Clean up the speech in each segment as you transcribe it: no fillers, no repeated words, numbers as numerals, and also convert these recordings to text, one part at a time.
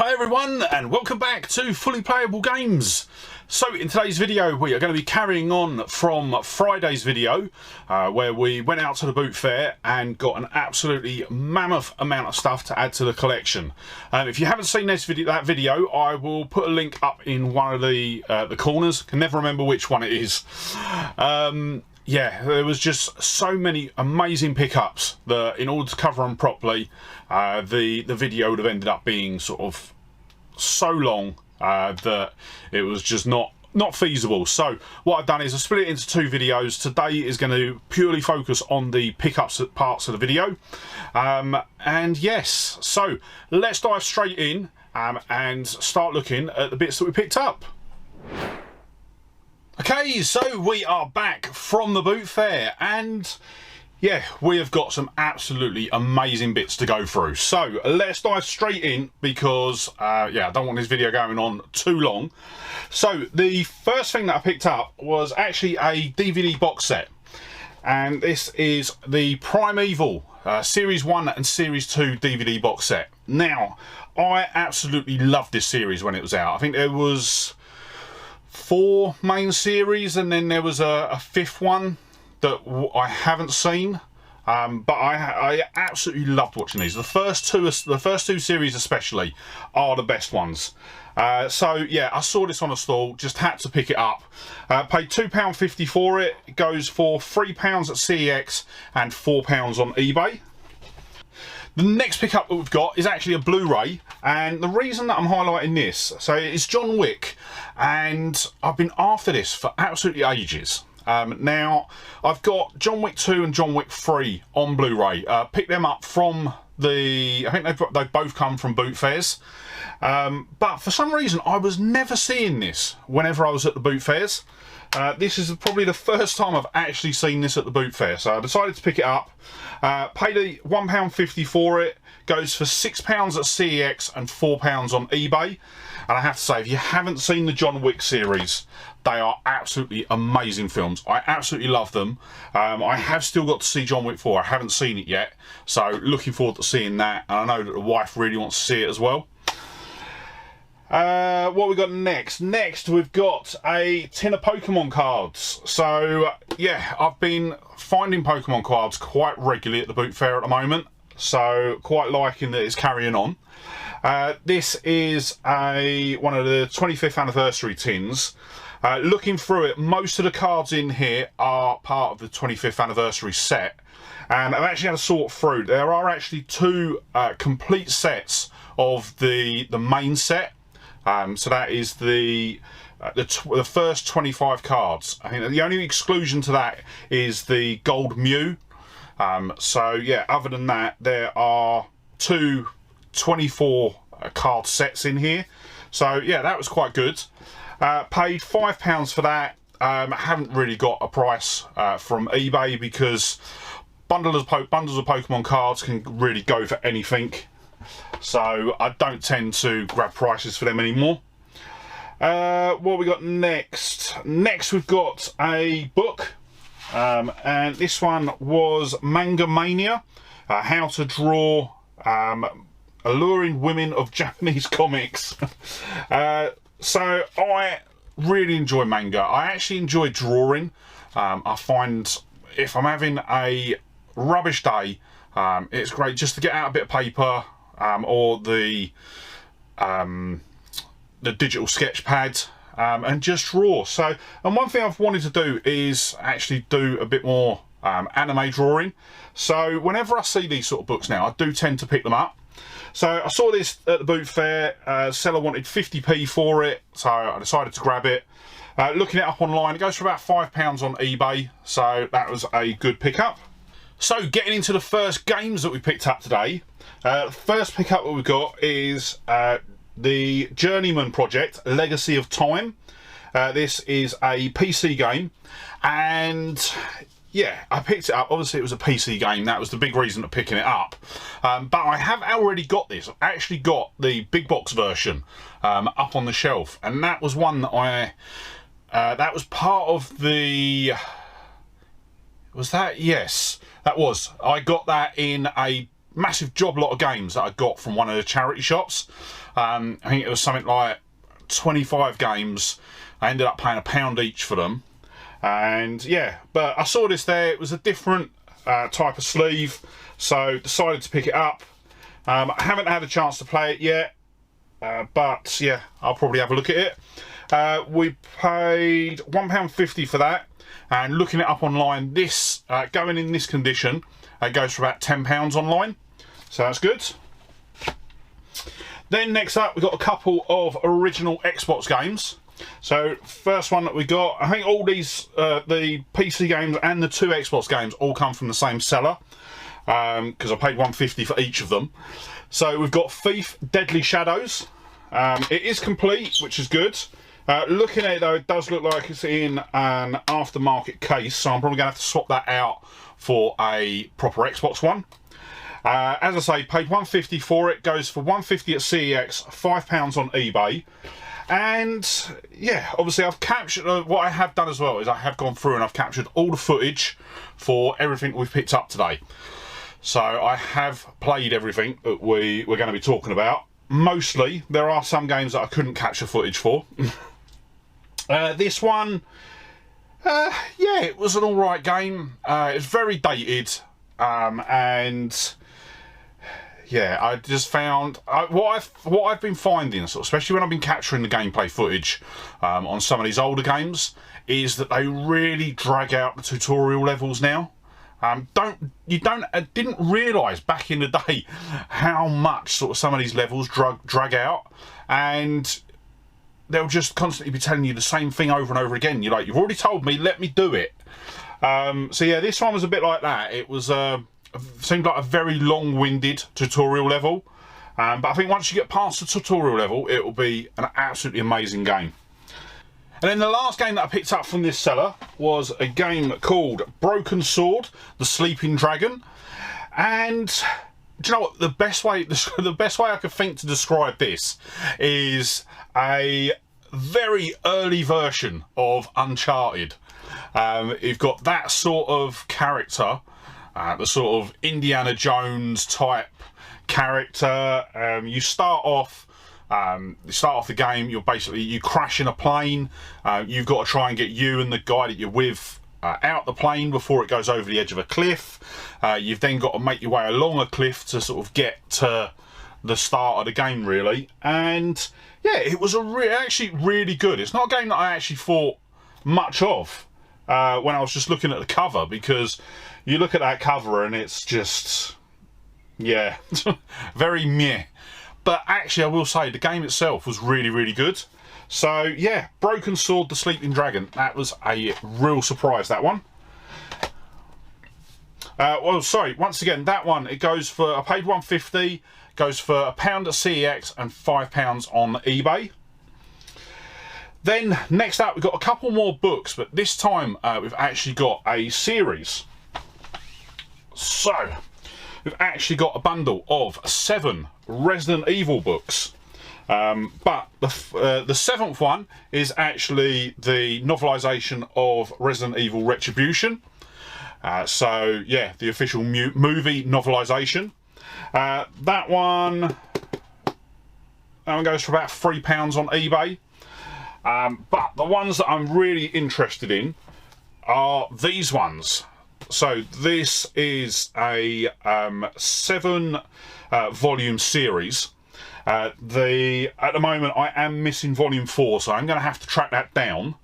Hi everyone, and welcome back to Fully Playable Games. So in today's video we are going to be carrying on from Friday's video where we went out to the boot fair and got an absolutely mammoth amount of stuff to add to the collection. If you haven't seen that video, I will put a link up in one of the corners. Can never remember which one it is. Yeah, there was just so many amazing pickups that in order to cover them properly, the video would have ended up being sort of so long that it was just not feasible. So what I've done is I split it into two videos. Today is going to purely focus on the pickups parts of the video. And yes, so let's dive straight in and start looking at the bits that we picked up. Okay, so we are back from the boot fair, and yeah, we have got some absolutely amazing bits to go through. So let's dive straight in because yeah, I don't want this video going on too long. So the first thing that I picked up was actually a DVD box set, and this is the Primeval Series 1 and Series 2 DVD box set. Now, I absolutely loved this series when it was out. I think there was 4 main series, and then there was a 5th one that I haven't seen, but I absolutely loved watching these. The first two series especially are the best ones. So yeah, I saw this on a stall, just had to pick it up. Paid £2.50 for it. It goes for £3 at CEX and £4 on eBay. The next pickup that we've got is actually a Blu-ray, and the reason that I'm highlighting this, so it's John Wick, and I've been after this for absolutely ages. Now, I've got John Wick 2 and John Wick 3 on Blu-ray. Picked them up from I think they've both come from boot fairs. But for some reason, I was never seeing this whenever I was at the boot fairs. This is probably the first time I've actually seen this at the boot fair, so I decided to pick it up. Paid £1.50 for it. Goes for £6 at CEX and £4 on eBay. And I have to say, if you haven't seen the John Wick series, they are absolutely amazing films. I absolutely love them. I have still got to see John Wick 4. I haven't seen it yet, so looking forward to seeing that. And I know that the wife really wants to see it as well. What we got next? Next, we've got a tin of Pokemon cards. So yeah, I've been finding Pokemon cards quite regularly at the boot fair at the moment, so quite liking that it's carrying on. This is one of the 25th anniversary tins. Looking through it, most of the cards in here are part of the 25th anniversary set, and I've actually had to sort through. There are actually 2 complete sets of the main set. So that is the first 25 cards. I think the only exclusion to that is the Gold Mew. So yeah, other than that, there are 2 24 card sets in here. So yeah, that was quite good. Paid £5 for that. I haven't really got a price from eBay because bundles of Pokemon cards can really go for anything. So I don't tend to grab prices for them anymore. What we got next? Next we've got a book, and this one was Manga Mania, how to draw alluring women of Japanese comics. So I really enjoy manga. I actually enjoy drawing. I find if I'm having a rubbish day, it's great just to get out a bit of paper, or the digital sketch pad, and just draw. So, and one thing I've wanted to do is actually do a bit more anime drawing. So whenever I see these sort of books now, I do tend to pick them up. So I saw this at the boot fair. Seller wanted 50p for it, so I decided to grab it. Looking it up online, it goes for about £5 on eBay, so that was a good pickup. So getting into the first games that we picked up today. First pickup that we've got is the Journeyman Project, Legacy of Time. This is a PC game, and yeah, I picked it up. Obviously it was a PC game, that was the big reason for picking it up. But I have already got this. I've actually got the big box version up on the shelf, and that was one that that was part of the... Was that? Yes, that was. I got that in a massive job lot of games that I got from one of the charity shops. I think it was something like 25 games. I ended up paying £1 each for them. And yeah, but I saw this there. It was a different type of sleeve, so decided to pick it up. I haven't had a chance to play it yet, but yeah, I'll probably have a look at it. We paid £1.50 for that, and looking it up online, this going in this condition, it goes for about £10 online, so that's good. Then next up, we've got a couple of original Xbox games. So first one that we got, I think all these, the PC games and the 2 Xbox games all come from the same seller, because I paid £1.50 for each of them. So we've got Thief Deadly Shadows. It is complete, which is good. Looking at it though, it does look like it's in an aftermarket case, so I'm probably going to have to swap that out for a proper Xbox one. As I say, paid £1.50 for it, goes for £1.50 at CEX, £5 on eBay. And yeah, obviously I've captured, what I have done as well is I have gone through and I've captured all the footage for everything we've picked up today. So I have played everything that we're going to be talking about. Mostly, there are some games that I couldn't capture footage for. This one, yeah, it was an alright game. It's very dated, and yeah, I just found what I've been finding, especially when I've been capturing the gameplay footage on some of these older games, is that they really drag out the tutorial levels now. I didn't realise back in the day how much sort of some of these levels drag out, and they'll just constantly be telling you the same thing over and over again. You're like, you've already told me, let me do it. So yeah, this one was a bit like that. It was seemed like a very long-winded tutorial level, but I think once you get past the tutorial level, it will be an absolutely amazing game. And then the last game that I picked up from this seller was a game called Broken Sword, The Sleeping Dragon. And do you know what, the best way I could think to describe this is a very early version of Uncharted. You've got that sort of character, the sort of Indiana Jones type character. You start off the game, you crash in a plane. You've got to try and get you and the guy that you're with out the plane before it goes over the edge of a cliff. You've then got to make your way along a cliff to sort of get to the start of the game, really. And yeah, it was actually really good. It's not a game that I actually thought much of when I was just looking at the cover, because you look at that cover and it's just, yeah, very meh. But actually, I will say, the game itself was really, really good. So, yeah, Broken Sword, The Sleeping Dragon. That was a real surprise, that one. Well, sorry, once again, that one, it goes for, I paid £1.50, goes for £1 at CEX and £5 on eBay. Then, next up, we've got a couple more books, but this time we've actually got a series. So, we've actually got a bundle of 7 Resident Evil books, but the 7th one is actually the novelisation of Resident Evil Retribution. So yeah, the official movie novelisation. That one goes for about £3 on eBay. But the ones that I'm really interested in are these ones. So this is a 7 volume series. At the moment I am missing volume 4, so I'm going to have to track that down.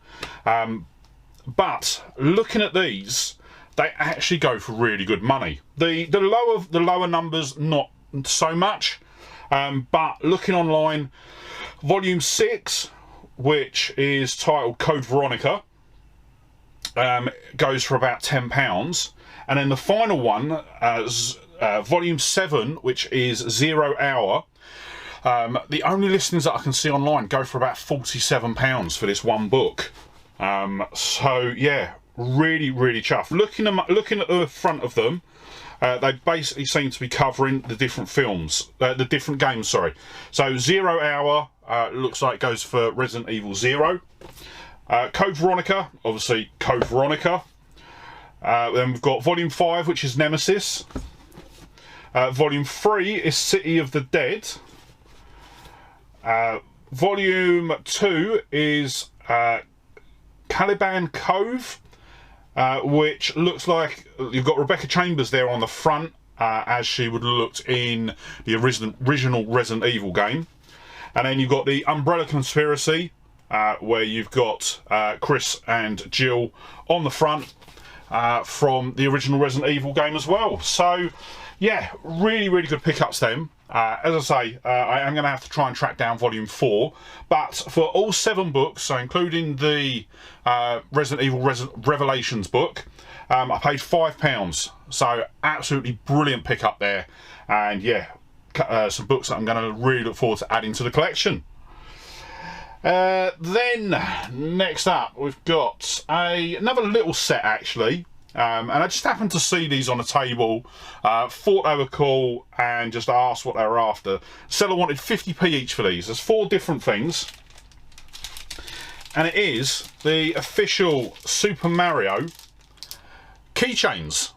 But looking at these, they actually go for really good money. The lower numbers, not so much. But looking online, volume 6, which is titled Code Veronica, goes for about £10, and then the final one, volume 7, which is 0 Hour, the only listings that I can see online go for about £47 for this one book. So yeah, really, really chuffed. Looking at the front of them, they basically seem to be covering the different films, the different games, sorry. So 0 Hour looks like it goes for Resident Evil 0. Code Veronica, obviously Code Veronica. Then we've got Volume 5, which is Nemesis. Volume 3 is City of the Dead. Volume 2 is Caliban Cove, which looks like you've got Rebecca Chambers there on the front, as she would have looked in the original Resident Evil game. And then you've got the Umbrella Conspiracy, where you've got Chris and Jill on the front from the original Resident Evil game as well. So yeah, really good pickups then. As I say, I am going to have to try and track down Volume 4, but for all 7 books, so including the Resident Evil Revelations book, I paid £5. So absolutely brilliant pickup there, and yeah, some books that I'm going to really look forward to adding to the collection. Then next up, we've got another little set actually. And I just happened to see these on a table, thought they were cool, and just asked what they were after. Seller wanted 50p each for these. There's 4 different things, and it is the official Super Mario keychains.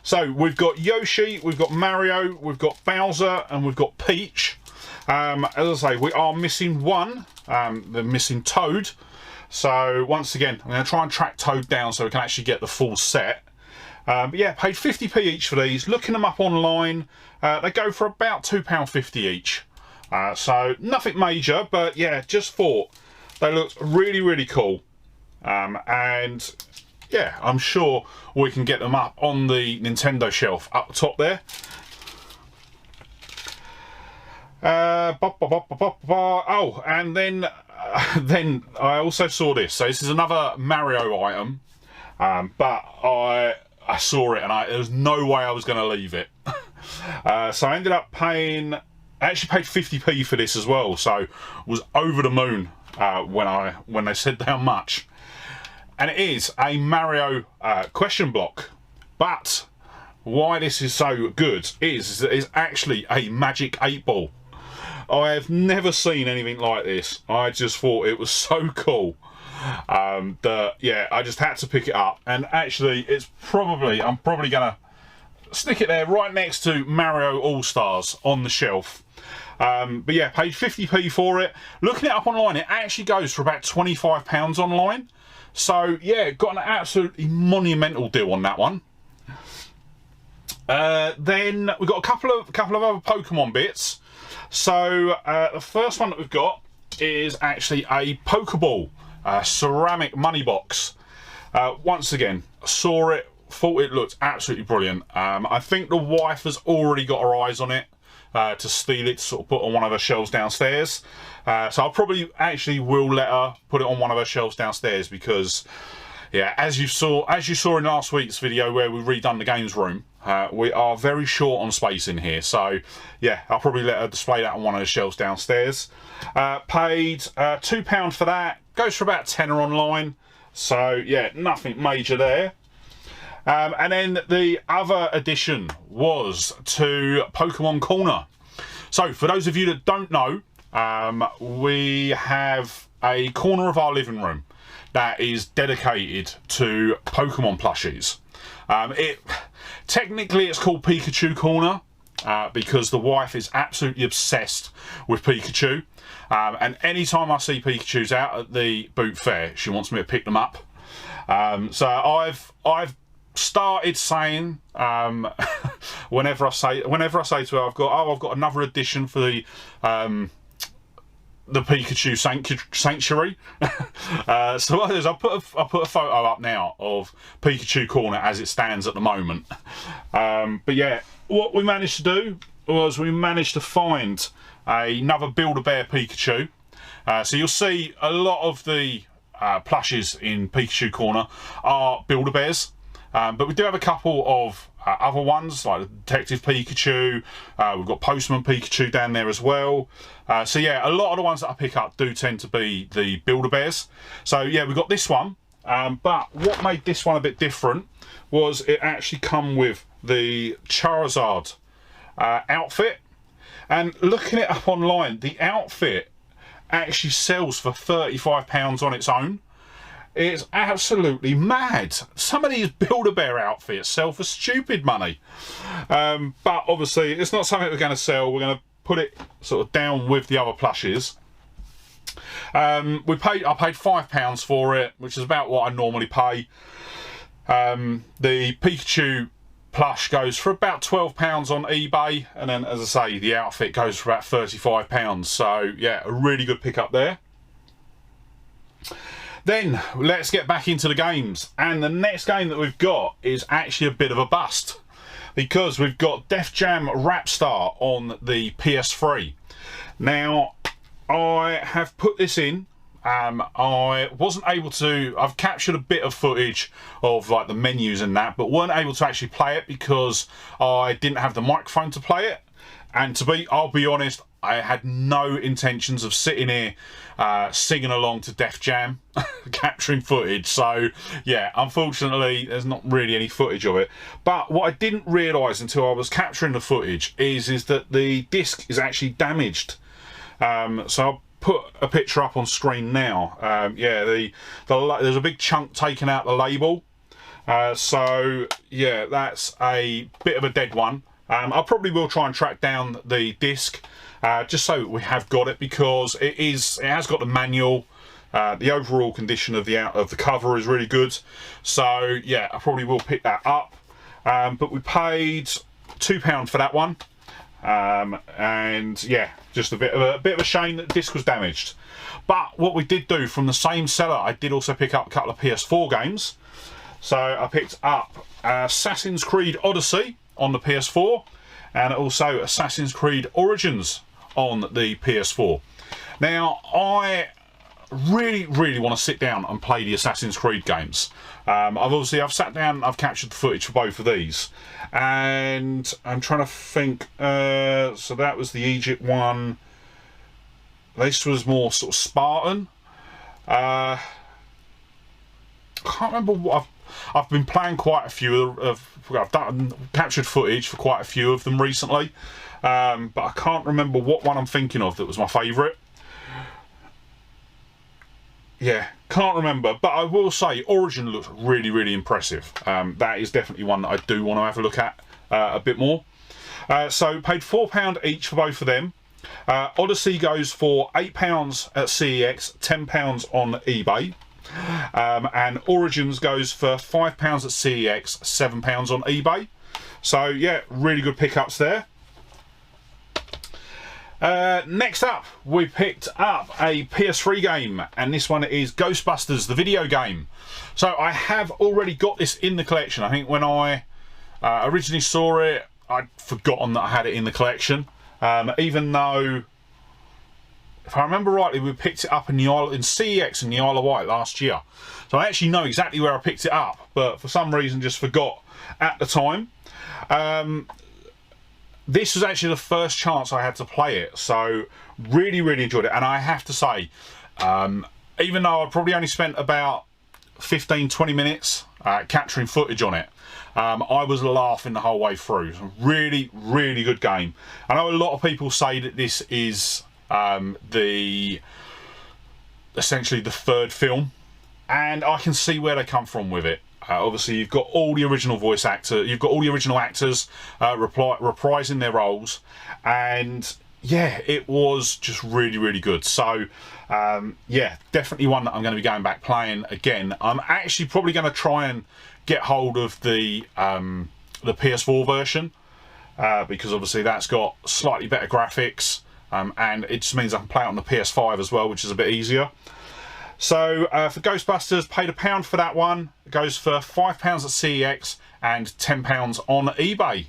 So we've got Yoshi, we've got Mario, we've got Bowser, and we've got Peach. As I say, we are missing one. They're missing Toad. So once again, I'm going to try and track Toad down so we can actually get the full set. But yeah, paid 50p each for these. Looking them up online, they go for about £2.50 each. So nothing major, but yeah, just thought they looked really cool. And yeah, I'm sure we can get them up on the Nintendo shelf up the top there. Oh, and then I also saw this. So this is another Mario item, but I saw it and there was no way I was going to leave it. So I ended up paying, I actually paid 50p for this as well, so was over the moon when they said how much. And it is a Mario question block, but why this is so good is that it's actually a Magic 8 Ball. I have never seen anything like this. I just thought it was so cool that yeah, I just had to pick it up. And actually, I'm probably gonna stick it there right next to Mario All-Stars on the shelf. But yeah, paid 50p for it. Looking it up online, it actually goes for about £25 online. So yeah, got an absolutely monumental deal on that one. Then we've got a couple of other Pokemon bits. So the first one that we've got is actually a Pokeball ceramic money box. Once again, saw it, thought it looked absolutely brilliant. I think the wife has already got her eyes on it to steal it, to sort of put on one of her shelves downstairs. So I probably actually will let her put it on one of her shelves downstairs because, yeah, as you saw in last week's video where we redone the games room, we are very short on space in here. So yeah, I'll probably let her display that on one of the shelves downstairs. Paid £2 for that. Goes for about £10 online. So yeah, nothing major there. And then the other addition was to Pokemon Corner. So for those of you that don't know, we have a corner of our living room that is dedicated to Pokemon plushies. Technically it's called Pikachu Corner because the wife is absolutely obsessed with Pikachu, and anytime I see Pikachus out at the boot fair, she wants me to pick them up. So I've started saying whenever I say to her, I've got another edition for the Pikachu Sanctuary. So what I do is I put a photo up now of Pikachu Corner as it stands at the moment. But yeah, what we managed to do was we managed to find another Build-A-Bear Pikachu. So you'll see a lot of the plushes in Pikachu Corner are Build-A-Bears. But we do have a couple of other ones like Detective Pikachu. We've got Postman Pikachu down there as well. So yeah, a lot of the ones that I pick up do tend to be the Build-A-Bears. So yeah, we've got this one. But what made this one a bit different was it actually come with the Charizard outfit. And looking it up online, the outfit actually sells for £35 on its own. It's absolutely mad. Some of these Build-A-Bear outfits sell for stupid money. But obviously, it's not something we're going to sell. We're going to put it sort of down with the other plushes. I paid £5 for it, which is about what I normally pay. The Pikachu plush goes for about £12 on eBay, and then, as I say, the outfit goes for about £35. So yeah, a really good pickup there. Then let's get back into the games, and the next game that we've got is actually a bit of a bust, because we've got Def Jam Rapstar on the PS3. Now, I have put this in. I wasn't able to. I've captured a bit of footage of like the menus and that, but weren't able to actually play it because I didn't have the microphone to play it. And I'll be honest, I had no intentions of sitting here singing along to Def Jam, capturing footage. So yeah, unfortunately, there's not really any footage of it. But what I didn't realise until I was capturing the footage is that the disc is actually damaged. So I'll put a picture up on screen now. Yeah, there's a big chunk taken out the label. So yeah, that's a bit of a dead one. I probably will try and track down the disc, just so we have got it, because it has got the manual. The overall condition of the cover is really good. So yeah, I probably will pick that up. But we paid £2 for that one. And yeah, just a bit of a shame that the disc was damaged. But what we did do from the same seller, I did also pick up a couple of PS4 games. So I picked up Assassin's Creed Odyssey on the PS4, and also Assassin's Creed Origins on the PS4. Now, I really want to sit down and play the Assassin's Creed games. I've sat down, I've captured the footage for both of these, and I'm trying to think. So that was the Egypt one. This was more sort of Spartan. I can't remember what I've been playing quite a few I've captured footage for quite a few of them recently, but I can't remember what one I'm thinking of that was my favourite. Yeah, can't remember, but I will say Origin looks really impressive. That is definitely one that I do want to have a look at a bit more. So paid £4 each for both of them. Odyssey goes for £8 at CEX, £10 on eBay. And Origins goes for £5 at CEX, £7 on eBay. So yeah, really good pickups there. Next up, we picked up a PS3 game, and this one is Ghostbusters, the video game. So I have already got this in the collection. I think when I originally saw it, I'd forgotten that I had it in the collection. Even though, if I remember rightly, we picked it up in CEX in the Isle of Wight last year. So I actually know exactly where I picked it up, but for some reason just forgot at the time. This was actually the first chance I had to play it, so really enjoyed it. And I have to say, even though I probably only spent about 15-20 minutes capturing footage on it, I was laughing the whole way through. It's a really good game. I know a lot of people say that this is essentially the third film, and I can see where they come from with it. Obviously, you've got all the original voice actor, you've got all the original actors reprising their roles, and yeah, it was just really good. So yeah, definitely one that I'm going to be going back playing again. I'm actually probably going to try and get hold of the PS4 version, because obviously that's got slightly better graphics, and it just means I can play it on the PS5 as well, which is a bit easier. So for Ghostbusters, paid £1 for that one. It goes for £5 at CEX and £10 on eBay.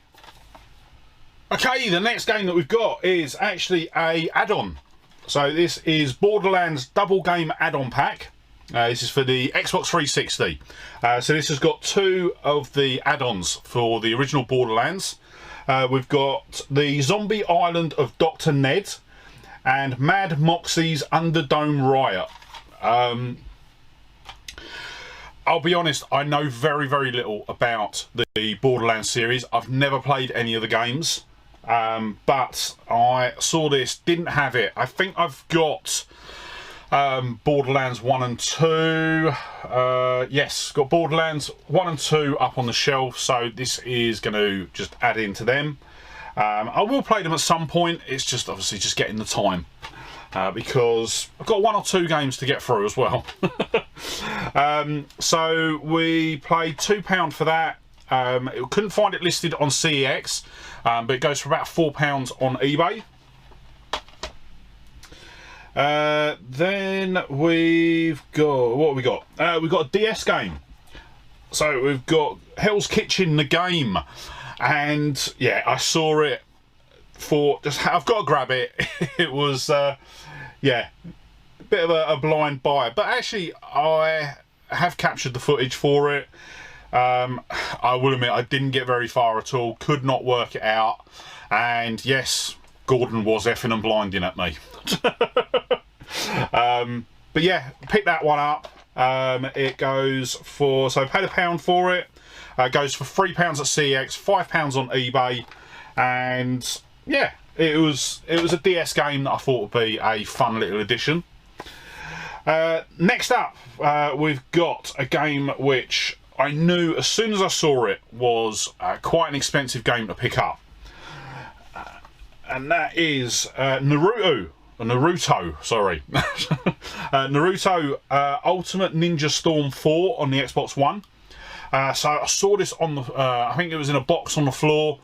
Okay, the next game that we've got is actually a add-on. So this is Borderlands Double Game Add-on Pack. This is for the Xbox 360. So this has got two of the add-ons for the original Borderlands. We've got the Zombie Island of Dr. Ned and Mad Moxie's Underdome Riot. I'll be honest, I know very little about the Borderlands series. I've never played any of the games, but I saw this, didn't have it. I think I've got Borderlands 1 and 2. Yes, got Borderlands 1 and 2 up on the shelf, so this is going to just add into them. I will play them at some point. It's just obviously just getting the time, because I've got 1 or 2 games to get through as well. So we paid £2 for that. Couldn't find it listed on CEX, but it goes for about £4 on eBay. Then we've got, what have we got? We've got a DS game. So we've got Hell's Kitchen, the game. And yeah, I saw it for just, I've got to grab it. It was, yeah, a bit of a blind buy. But actually, I have captured the footage for it. I will admit, I didn't get very far at all. Could not work it out. And yes, Gordon was effing and blinding at me. But yeah, pick that one up. It goes for, so I paid £1 for it. It goes for £3 at CEX, £5 on eBay, and yeah, it was a DS game that I thought would be a fun little addition. Next up, we've got a game which I knew as soon as I saw it was quite an expensive game to pick up, and that is Naruto, sorry. Naruto Ultimate Ninja Storm 4 on the Xbox One. So I saw this on the, I think it was in a box on the floor.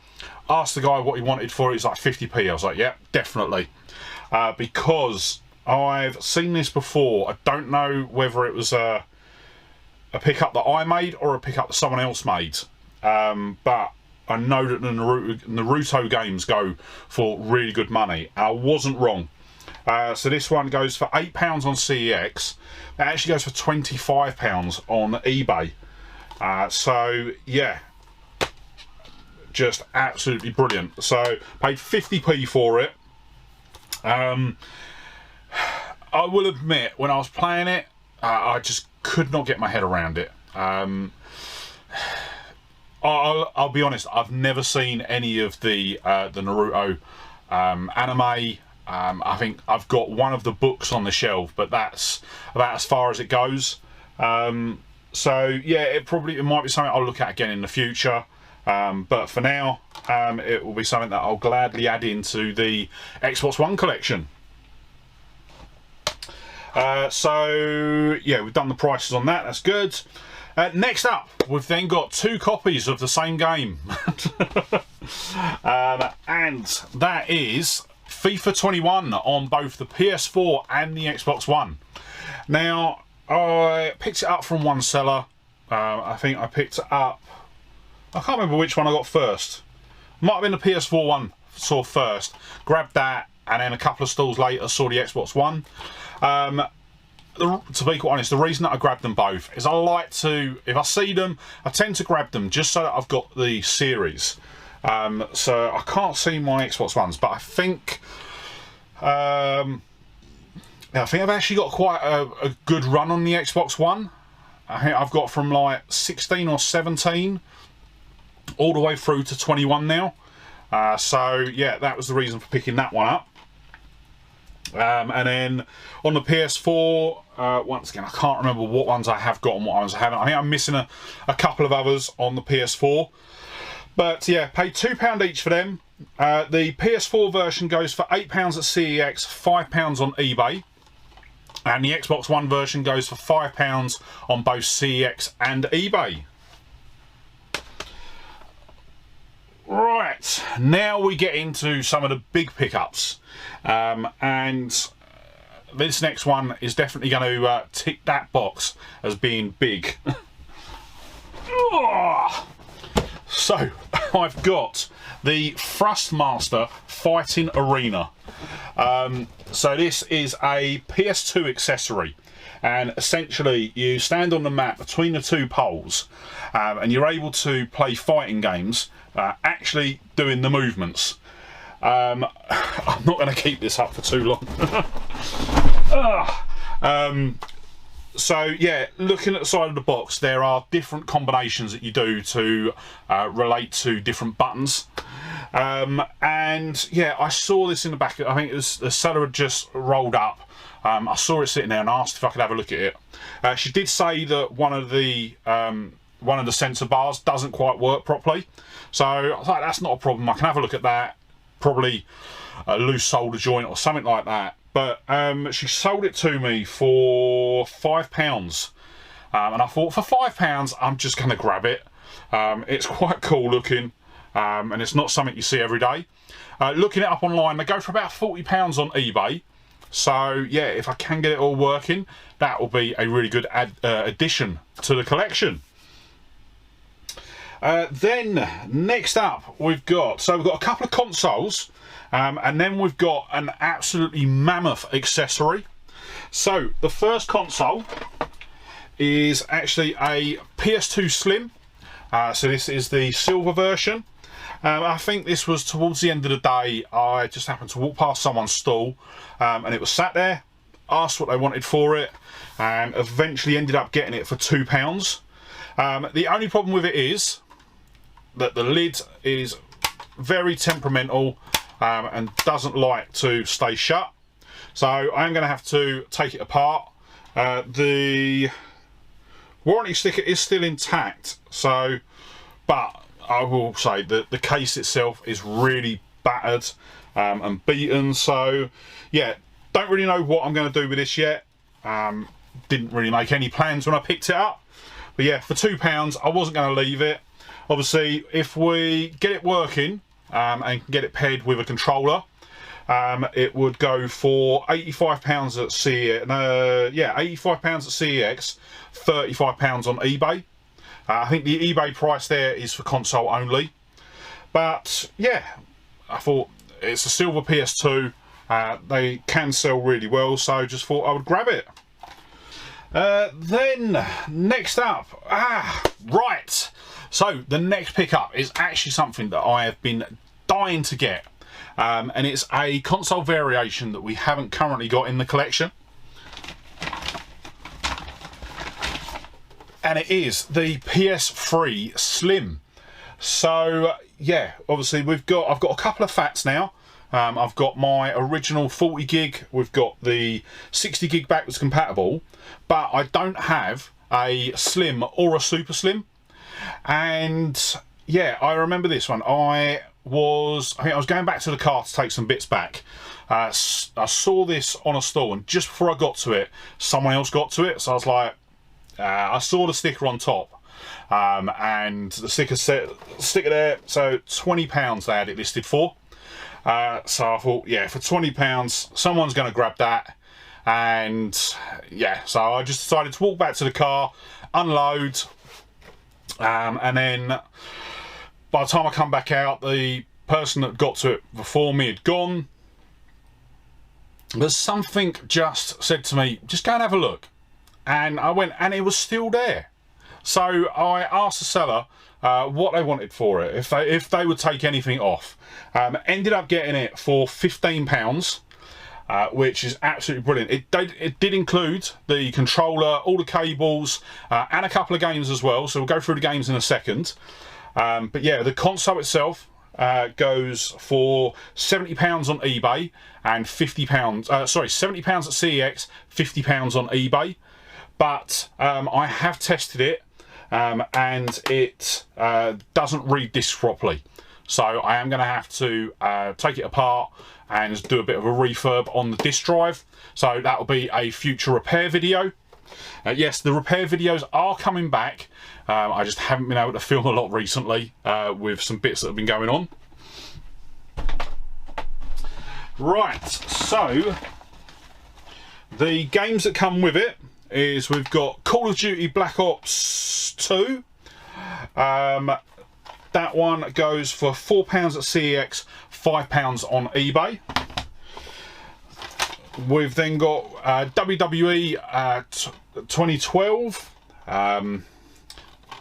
Asked the guy what he wanted for it. He's like 50p. I was like, yeah, definitely. Because I've seen this before. I don't know whether it was a pickup that I made or a pickup that someone else made. But I know that the Naruto games go for really good money. I wasn't wrong. So this one goes for £8 on CEX. It actually goes for £25 on eBay. So yeah, just absolutely brilliant. So paid 50p for it. I will admit, when I was playing it, I just could not get my head around it. I'll be honest, I've never seen any of the Naruto anime. I think I've got one of the books on the shelf, but that's about as far as it goes. So yeah, it might be something I'll look at again in the future. But for now, it will be something that I'll gladly add into the Xbox One collection. So yeah, we've done the prices on that. That's good. Next up, we've then got 2 copies of the same game. And that is FIFA 21 on both the PS4 and the Xbox One. Now, I picked it up from one seller. I think I picked it up, I can't remember which one I got first. Might have been the PS4 one saw first. Grabbed that, and then a couple of stalls later saw the Xbox One. To be quite honest, the reason that I grabbed them both is I like to, if I see them, I tend to grab them just so that I've got the series. So I can't see my Xbox Ones, but I think I've actually got quite a good run on the Xbox One. I think I've got from like 16 or 17 all the way through to 21 now. So yeah, that was the reason for picking that one up. And then on the PS4, once again, I can't remember what ones I have got and what ones I haven't. I think I'm missing a couple of others on the PS4. But yeah, paid £2 each for them. The PS4 version goes for £8 at CEX, £5 on eBay. And the Xbox One version goes for £5 on both CEX and eBay. Right, now we get into some of the big pickups. And this next one is definitely going to tick that box as being big. So, I've got the Thrustmaster Fighting Arena. So this is a PS2 accessory, and essentially you stand on the map between the 2 poles, and you're able to play fighting games, actually doing the movements. I'm not going to keep this up for too long. So yeah, looking at the side of the box, there are different combinations that you do to relate to different buttons. And yeah, I saw this in the back. I think it was, the seller had just rolled up I saw it sitting there and asked if I could have a look at it. She did say that one of the sensor bars doesn't quite work properly, so I thought that's not a problem. I can have a look at that. Probably a loose solder joint or something like that. But she sold it to me for £5, and I thought for £5 I'm just going to grab it. It's quite cool looking, and it's not something you see every day. Looking it up online, they go for about £40 on eBay. So yeah, if I can get it all working, that will be a really good addition to the collection. Then next up we've got a couple of consoles, and then we've got an absolutely mammoth accessory. So the first console is actually a PS2 Slim. So this is the silver version. I think this was towards the end of the day. I just happened to walk past someone's stall, and it was sat there. Asked what they wanted for it, and eventually ended up getting it for £2. The only problem with it is that the lid is very temperamental, and doesn't like to stay shut. So I'm going to have to take it apart. The warranty sticker is still intact, so, but I will say that the case itself is really battered and beaten. So yeah, don't really know what I'm going to do with this yet. Didn't really make any plans when I picked it up, but yeah, for £2 I wasn't going to leave it. Obviously, if we get it working and get it paired with a controller, it would go for £85 at CEX. Yeah, £85 at CEX, £35 on eBay. I think the eBay price there is for console only. But yeah, I thought it's a silver PS2. They can sell really well, so just thought I would grab it. Then next up, right. So the next pickup is actually something that I have been dying to get, and it's a console variation that we haven't currently got in the collection, and it is the PS3 Slim. So yeah, obviously I've got a couple of fats now. I've got my original 40 gig, we've got the 60 gig backwards compatible, but I don't have a Slim or a Super Slim. And yeah, I remember this one. I was going back to the car to take some bits back. I saw this on a stall, and just before I got to it, someone else got to it. So I was like, I saw the sticker on top, and the sticker there. So £20 they had it listed for. So I thought, yeah, for £20, someone's going to grab that. And yeah, so I just decided to walk back to the car, unload. And then by the time I come back out, the person that got to it before me had gone. But something just said to me, just go and have a look. And I went, and it was still there. So I asked the seller what they wanted for it, if they would take anything off. Ended up getting it for £15. Which is absolutely brilliant. It did include the controller, all the cables, and a couple of games as well. So we'll go through the games in a second. But yeah, the console itself goes for £70 on eBay and £50. Sorry, £70 at CEX, £50 on eBay. But I have tested it, and it doesn't read discs properly. So I am going to have to take it apart and do a bit of a refurb on the disk drive. So that will be a future repair video. Yes, the repair videos are coming back. I just haven't been able to film a lot recently with some bits that have been going on. Right, so the games that come with it is we've got Call of Duty Black Ops 2. That one goes for £4 at CEX, £5 on eBay. We've then got WWE 2012.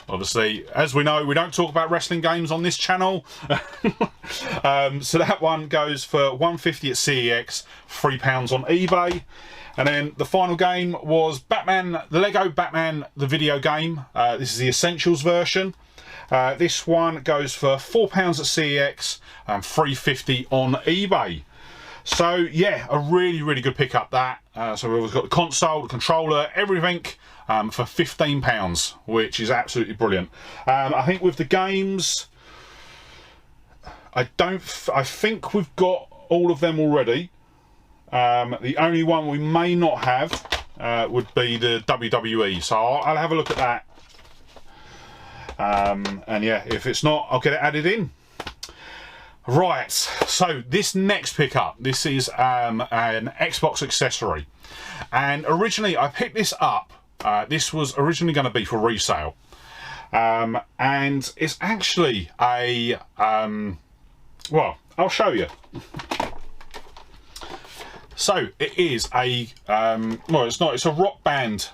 Obviously, as we know, we don't talk about wrestling games on this channel. So that one goes for £1.50 at CEX, £3 on eBay. And then the final game was Batman, the Lego Batman, the video game. This is the Essentials version. This one goes for £4 at CEX and £3.50 on eBay. So yeah, a really good pickup that. So we've got the console, the controller, everything for £15, which is absolutely brilliant. I think with the games, I think we've got all of them already. The only one we may not have would be the WWE, so I'll have a look at that. And yeah, if it's not, I'll get it added in. Right, so this next pickup, this is an Xbox accessory, and originally I picked this up. This was originally going to be for resale, and it's actually a well, I'll show you. So it is a well, it's not. It's a Rock Band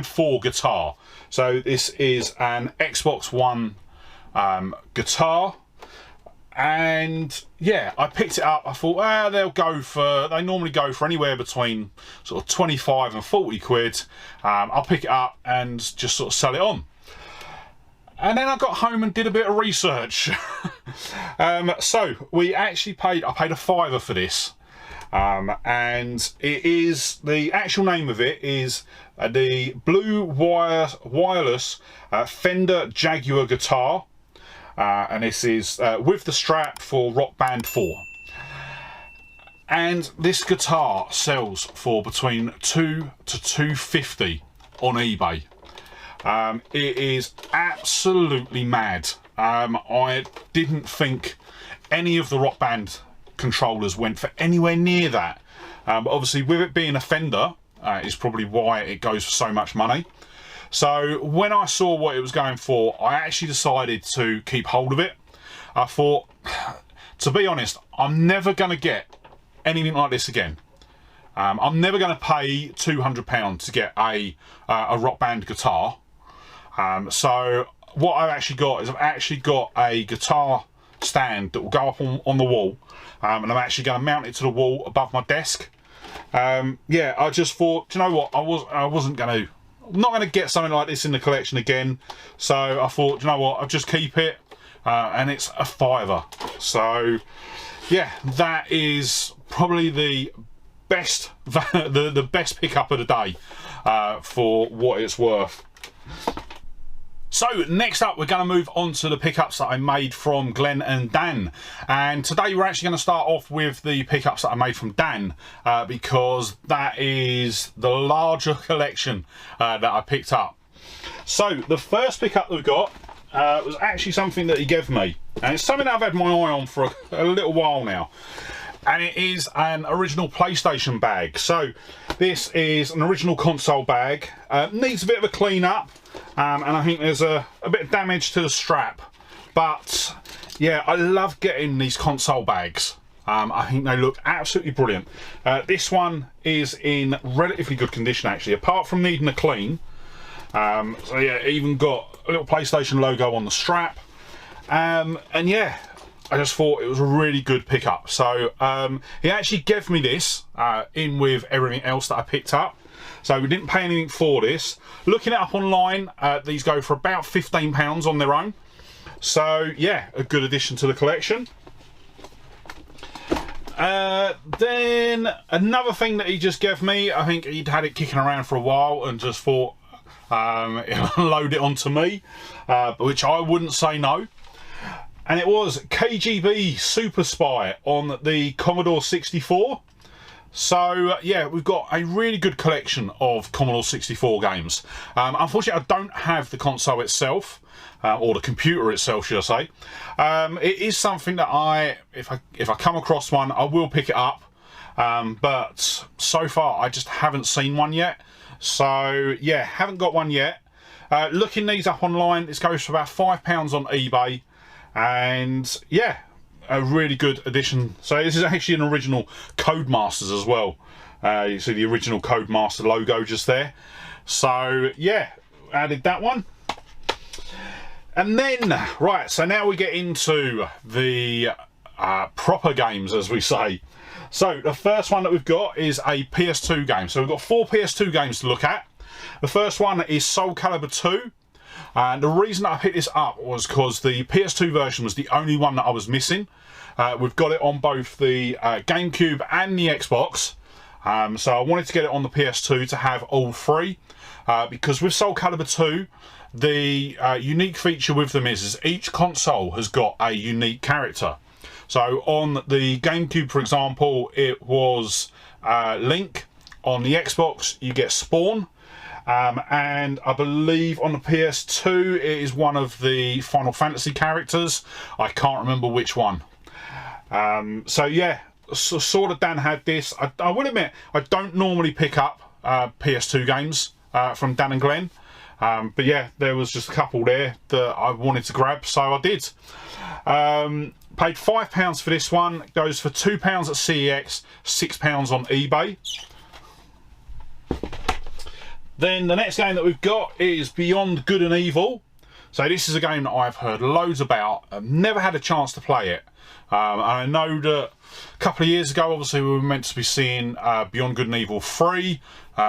4 guitar. So this is an Xbox One guitar. And yeah, I picked it up. I thought, they normally go for anywhere between sort of 25 and 40 quid. I'll pick it up and just sort of sell it on. And then I got home and did a bit of research. So I paid a fiver for this. And it is, the actual name of it is the Blue Wireless Fender Jaguar guitar. And this is with the strap for Rock Band 4. And this guitar sells for between £2 to £2.50 on eBay. It is absolutely mad. I didn't think any of the Rock Band controllers went for anywhere near that. But obviously with it being a Fender is probably why it goes for so much money. So when I saw what it was going for, I actually decided to keep hold of it. I thought, to be honest, I'm never going to get anything like this again. I'm never going to pay £200 to get a Rock Band guitar. So what I've actually got is I've actually got a guitar stand that will go up on the wall, and I'm actually going to mount it to the wall above my desk. Yeah, I just thought, do you know what? I'm not going to get something like this in the collection again. So I thought, you know what? I'll just keep it, and it's a fiver. So yeah, that is probably the best, the best pickup of the day for what it's worth. So next up, we're going to move on to the pickups that I made from Glenn and Dan. And today we're actually going to start off with the pickups that I made from Dan, because that is the larger collection that I picked up. So the first pickup that we got was actually something that he gave me. And it's something that I've had my eye on for a little while now. And it is an original PlayStation bag. So this is an original console bag. Needs a bit of a clean up. And I think there's a bit of damage to the strap, but yeah, I love getting these console bags. I think they look absolutely brilliant. This one is in relatively good condition actually, apart from needing a clean. So yeah, even got a little PlayStation logo on the strap, and yeah, I just thought it was a really good pickup. So he actually gave me this in with everything else that I picked up. So we didn't pay anything for this. Looking it up online, these go for about £15 on their own. So yeah, a good addition to the collection. Then another thing that he just gave me, I think he'd had it kicking around for a while and just thought load it onto me, which I wouldn't say no. And it was KGB Super Spy on the Commodore 64. So yeah, we've got a really good collection of Commodore 64 games. Unfortunately, I don't have the console itself, or the computer itself, should I say. It is something that if I come across one, I will pick it up. But so far, I just haven't seen one yet. So yeah, haven't got one yet. Looking these up online, this goes for about £5 on eBay, and yeah, a really good addition. So this is actually an original Codemasters as well. You see the original Codemaster logo just there. So yeah, added that one. And then, right, so now we get into the proper games, as we say. So the first one that we've got is a PS2 game. So we've got 4 PS2 games to look at. The first one is Soul Calibur 2. And the reason I picked this up was because the PS2 version was the only one that I was missing. We've got it on both the GameCube and the Xbox. So I wanted to get it on the PS2 to have all three. Because with Soul Calibur 2, the unique feature with them is each console has got a unique character. So on the GameCube, for example, it was Link. On the Xbox, you get Spawn. And I believe on the PS2, it is one of the Final Fantasy characters. I can't remember which one. So yeah, sort of Dan had this. I will admit, I don't normally pick up PS2 games from Dan and Glenn. But yeah, there was just a couple there that I wanted to grab, so I did. Paid £5 for this one. It goes for £2 at CEX, £6 on eBay. Then the next game that we've got is Beyond Good and Evil. So this is a game that I've heard loads about. I've never had a chance to play it. And I know that a couple of years ago, obviously, we were meant to be seeing Beyond Good and Evil 3,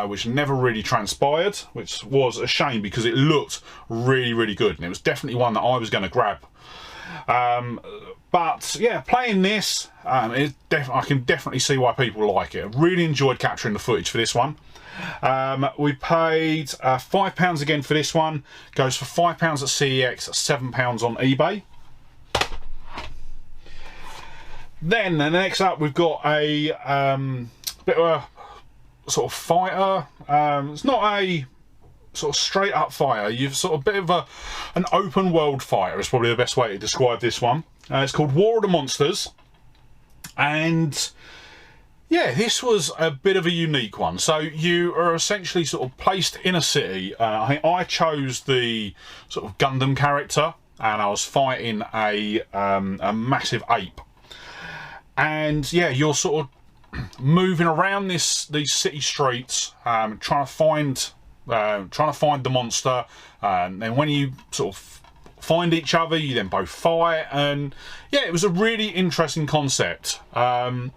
which never really transpired, which was a shame because it looked really, really good. And it was definitely one that I was going to grab. But yeah, playing this, I can definitely see why people like it. I really enjoyed capturing the footage for this one. We paid £5 again for this one. Goes for £5 at CEX, £7 on eBay. Then the next up, we've got a bit of a sort of fighter. It's not a sort of straight up fighter. You've sort of a bit of an open world fighter is probably the best way to describe this one. It's called War of the Monsters, and yeah, this was a bit of a unique one. So you are essentially sort of placed in a city. I chose the sort of Gundam character, and I was fighting a massive ape. And yeah, you're sort of moving around these city streets, trying to find the monster. And then when you sort of find each other, you then both fight. And yeah, it was a really interesting concept. I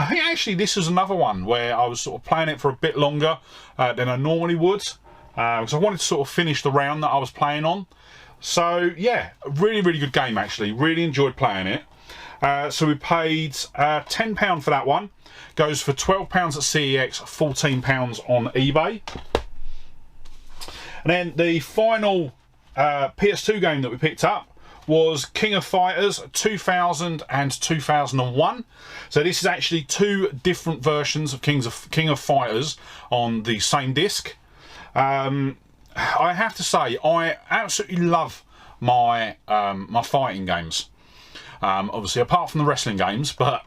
think actually this was another one where I was sort of playing it for a bit longer than I normally would, because I wanted to sort of finish the round that I was playing on. So yeah, a really, really good game actually. Really enjoyed playing it. So we paid £10 for that one. Goes for £12 at CEX, £14 on eBay. And then the final PS2 game that we picked up was King of Fighters 2000 and 2001. So this is actually two different versions of King of Fighters on the same disc. I have to say, I absolutely love my my fighting games. Obviously, apart from the wrestling games, but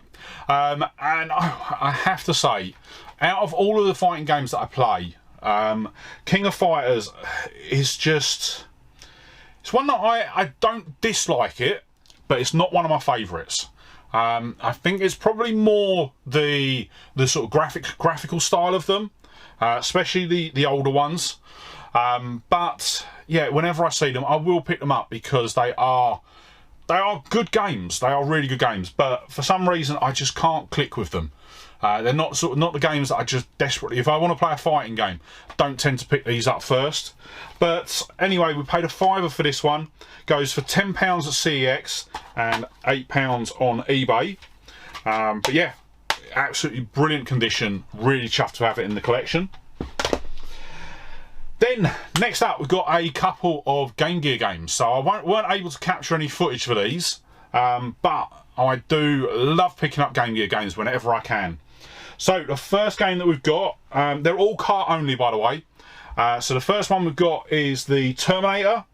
and I have to say, out of all of the fighting games that I play, King of Fighters is just, it's one that I don't dislike it, but it's not one of my favourites. I think it's probably more the sort of graphical style of them, especially the older ones. But yeah, whenever I see them, I will pick them up because they are good games. They are really good games, but for some reason I just can't click with them. They're not the games that I just desperately, if I want to play a fighting game, don't tend to pick these up first. But anyway, we paid £5 for this one. Goes for £10 at CEX and £8 on eBay. But yeah, absolutely brilliant condition. Really chuffed to have it in the collection. Then, next up, we've got a couple of Game Gear games. So I weren't able to capture any footage for these, but I do love picking up Game Gear games whenever I can. So the first game that we've got, they're all car only, by the way. So the first one we've got is the Terminator.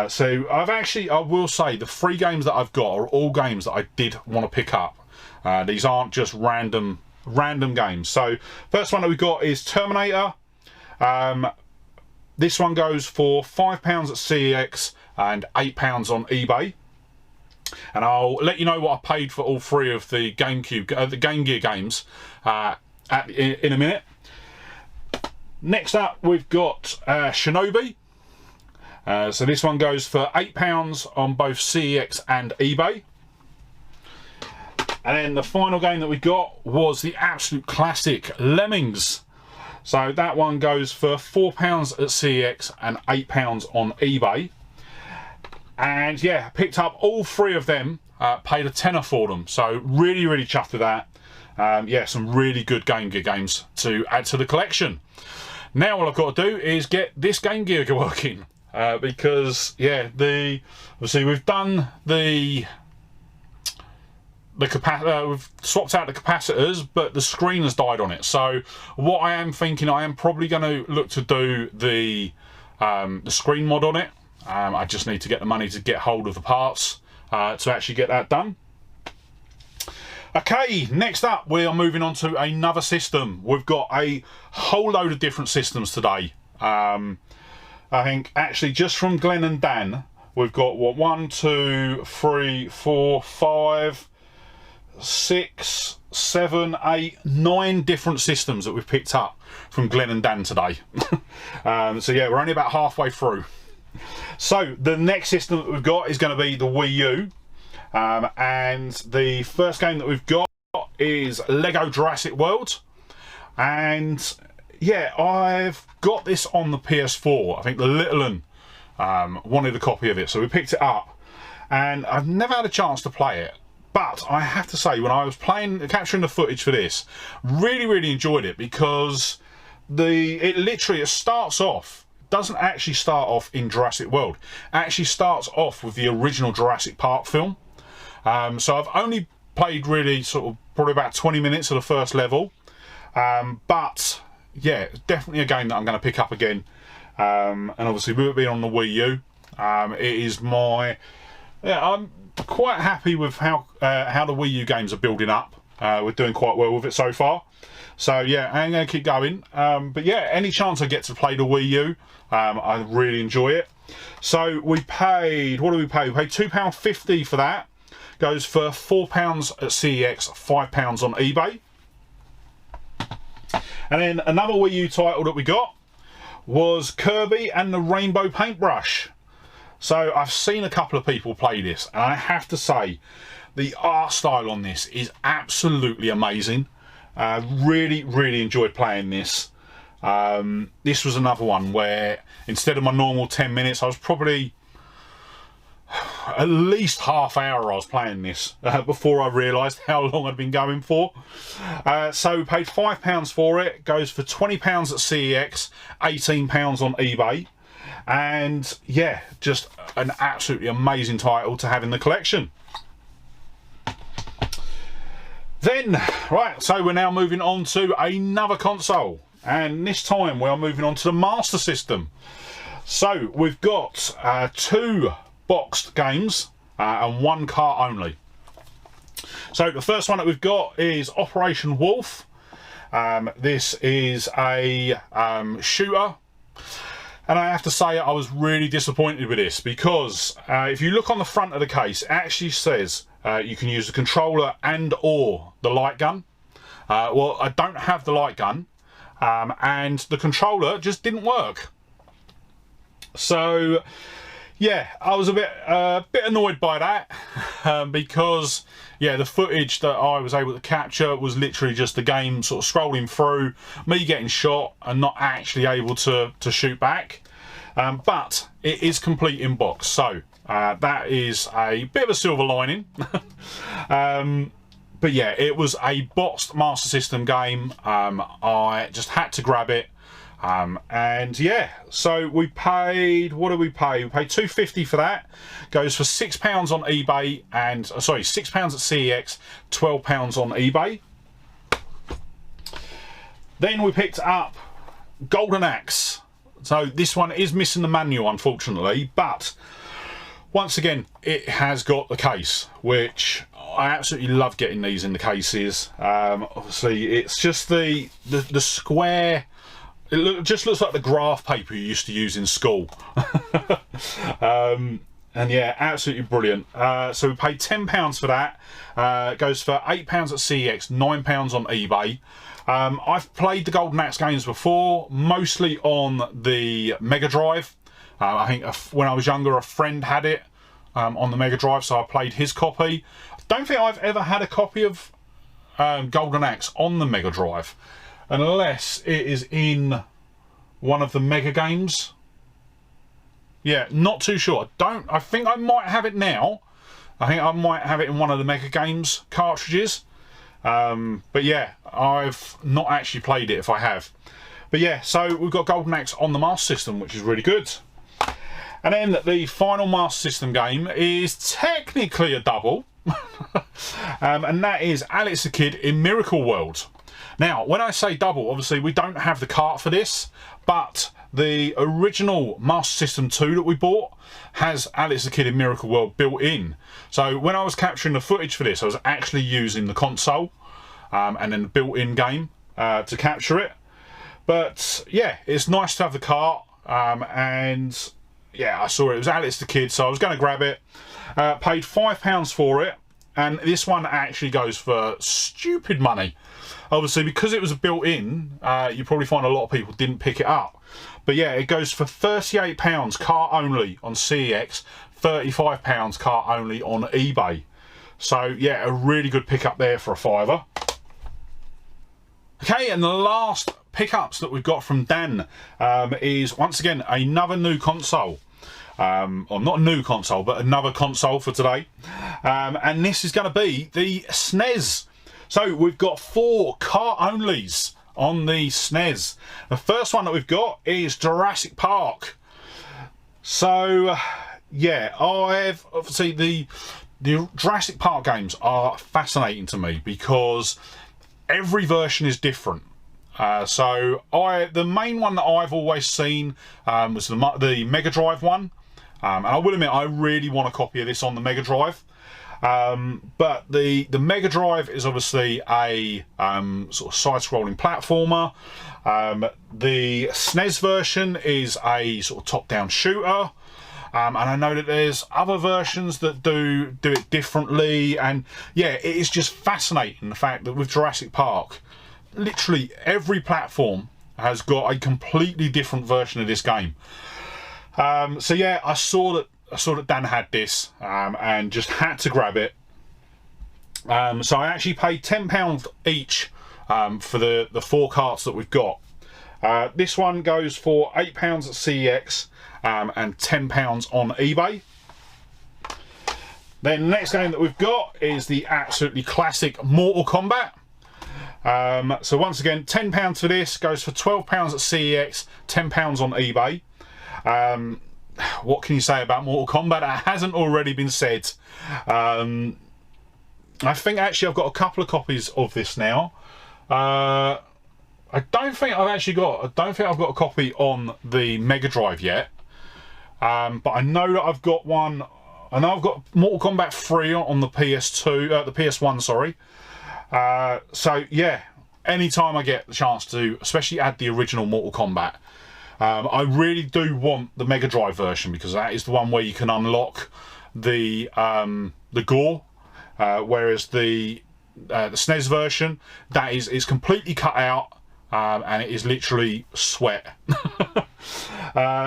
So I will say, the 3 games that I've got are all games that I did want to pick up. These aren't just random games. So first one that we've got is Terminator. This one goes for £5 at CEX and £8 on eBay. And I'll let you know what I paid for all 3 of the Game Gear games in a minute. Next up, we've got Shinobi. So this one goes for £8 on both CEX and eBay. And then the final game that we got was the absolute classic Lemmings. So that one goes for £4 at CEX and £8 on eBay. And yeah, picked up all three of them, paid a tenner for them. So really, really chuffed with that. Yeah, some really good Game Gear games to add to the collection. Now all I've got to do is get this Game Gear working. Because yeah, obviously we've done we've swapped out the capacitors, but the screen has died on it. So what I am thinking, I am probably going to look to do the screen mod on it. I just need to get the money to get hold of the parts to actually get that done. Okay, next up we are moving on to another system. We've got a whole load of different systems today. I think actually just from Glenn and Dan, we've got what, 1, 2, 3, 4, 5, 6, 7, 8, 9 different systems that we've picked up from Glenn and Dan today. So yeah, we're only about halfway through. So the next system that we've got is going to be the Wii U. And the first game that we've got is Lego Jurassic World. And yeah, I've got this on the PS4. I think the little one wanted a copy of it, so we picked it up. And I've never had a chance to play it. But I have to say, when I was capturing the footage for this, really, really enjoyed it, because it starts off, doesn't actually start off in Jurassic World. It actually starts off with the original Jurassic Park film. So I've only played really probably about 20 minutes of the first level. But yeah, definitely a game that I'm going to pick up again. And obviously with it being on the Wii U, it is I'm quite happy with how the Wii U games are building up. We're doing quite well with it so far. So yeah, I'm going to keep going. But yeah, any chance I get to play the Wii U, I really enjoy it. So we paid, what did we pay? We paid £2.50 for that. Goes for £4 at CEX, £5 on eBay. And then another Wii U title that we got was Kirby and the Rainbow Paintbrush. So I've seen a couple of people play this, and I have to say the art style on this is absolutely amazing. Really, really enjoyed playing this. This was another one where instead of my normal 10 minutes, I was probably at least half hour I was playing this before I realised how long I'd been going for. So we paid £5 for it. Goes for £20 at CEX, £18 on eBay. And yeah, just an absolutely amazing title to have in the collection. Then, right, so we're now moving on to another console. And this time we are moving on to the Master System. So we've got 2 boxed games and 1 cart only. So the first one that we've got is Operation Wolf. This is a shooter, and I have to say I was really disappointed with this, because if you look on the front of the case, it actually says you can use the controller and or the light gun. Well, I don't have the light gun, and the controller just didn't work. So yeah, I was a bit annoyed by that, because yeah, the footage that I was able to capture was literally just the game sort of scrolling through, me getting shot and not actually able to shoot back. But it is complete in box, so that is a bit of a silver lining. But yeah, it was a boxed Master System game. I just had to grab it. And yeah, so we paid, what did we pay? We paid £2.50 for that. Goes for £6 on eBay, and sorry, £6 at CEX, £12 on eBay. Then we picked up Golden Axe. So this one is missing the manual, unfortunately, but once again, it has got the case, which I absolutely love getting these in the cases. Obviously, it's just the square. It just looks like the graph paper you used to use in school. And yeah, absolutely brilliant. So we paid £10 for that. It goes for £8 at CEX, £9 on eBay. I've played the Golden Axe games before, mostly on the Mega Drive. I think when I was younger, a friend had it on the Mega Drive, so I played his copy. I don't think I've ever had a copy of Golden Axe on the Mega Drive. unless it is in one of the mega games. Yeah, not too sure. I think I might have it now. I think I might have it in one of the mega games cartridges. But yeah, I've not actually played it if I have. But yeah, so we've got Golden Axe on the Master System, which is really good. And then the final Master System game is technically a double. And that is Alex the Kid in Miracle World. Now, when I say double, obviously we don't have the cart for this, but the original Master System 2 that we bought has Alex the Kid in Miracle World built in. So when I was capturing the footage for this, I was actually using the console and then the built-in game to capture it. But yeah, it's nice to have the cart, and yeah, I saw it was Alex the Kid, so I was going to grab it. Paid £5 for it, and this one actually goes for stupid money. Obviously, because it was built-in, you probably find a lot of people didn't pick it up. But yeah, it goes for £38 cart only on CEX, £35 cart only on eBay. So yeah, a really good pickup there for a £5. Okay, and the last pickups that we've got from Dan is once again another new console. Or not a new console, but another console for today. And this is going to be the SNES. So we've got 4 cart onlys on the SNES. The first one that we've got is Jurassic Park. So yeah, I've obviously the Jurassic Park games are fascinating to me because every version is different. So the main one that I've always seen was the Mega Drive one. And I will admit, I really want a copy of this on the Mega Drive. But the Mega Drive is obviously a sort of side-scrolling platformer. The SNES version is a sort of top-down shooter. And I know that there's other versions that do it differently. And yeah, it is just fascinating the fact that with Jurassic Park, literally every platform has got a completely different version of this game. So yeah, I saw that Dan had this and just had to grab it. So I actually paid £10 each for the 4 carts that we've got. This one goes for £8 at CEX and £10 on eBay. Then the next game that we've got is the absolutely classic Mortal Kombat. So once again, £10 for this, goes for £12 at CEX, £10 on eBay. What can you say about Mortal Kombat that hasn't already been said? I think actually I've got a couple of copies of this now. I don't think I've got a copy on the Mega Drive yet. But I know that I've got one. I know I've got Mortal Kombat 3 on the PS2, the PS1, sorry. So yeah, anytime I get the chance to, especially add the original Mortal Kombat, I really do want the Mega Drive version because that is the one where you can unlock the gore, whereas the SNES version that is completely cut out and it is literally sweat.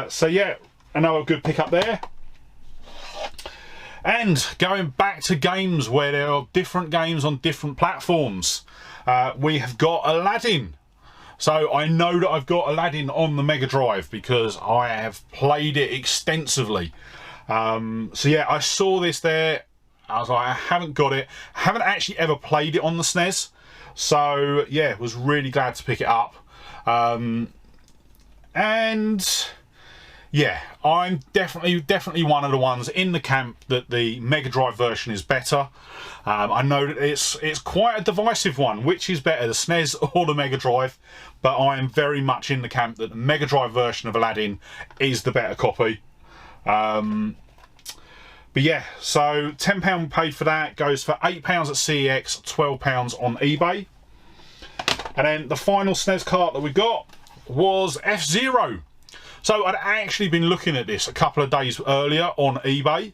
So yeah, another good pickup there. And going back to games where there are different games on different platforms, we have got Aladdin. So I know that I've got Aladdin on the Mega Drive because I have played it extensively. So yeah, I saw this there. I was like, I haven't got it. I haven't actually ever played it on the SNES. So yeah, was really glad to pick it up. And yeah, I'm definitely one of the ones in the camp that the Mega Drive version is better. I know that it's quite a divisive one, which is better, the SNES or the Mega Drive, but I am very much in the camp that the Mega Drive version of Aladdin is the better copy. But yeah, so £10 paid for that, goes for £8 at CEX, £12 on eBay. And then the final SNES cart that we got was F-Zero. So I'd actually been looking at this a couple of days earlier on eBay.